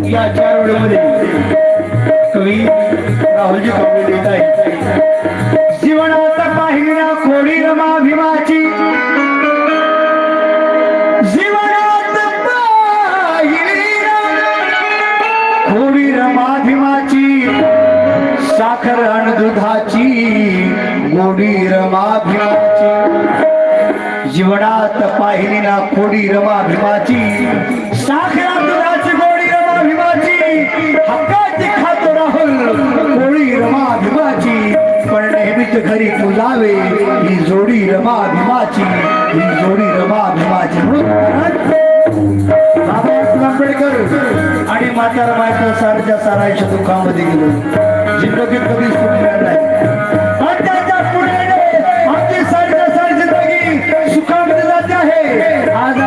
या 4 ओळीमध्ये कवी राहुलजी कांबळे लिहित आहे, जीवनात पाहिल्या खोडी रमा भीमाची, जीवनात पाहिल्या खोडी रमा भीमाची, साखर अन दुधाची गोडी रमा भीमाची, जीवनात पाहिली ना खोडी रमा भीमाची, साखर दुधाची गोडी रमा भीमाची, हक्काची खातो राहुल गोडी रमा भीमाची, पण नेहमीच घरी तुलावे ही जोडी रमा भीमाची, ही जोडी रमा भीमाची. बाबासाहेब आंबेडकर आणि माता रमाईच्या सारख्या सारायच्या दुःखामध्ये गेलो, जिंदगीत कधीच सुख मिळालं नाही, आणि त्याच्या पुढे आमची सारख्या सारी जिंदगी सुखामध्ये जाते आहे. आज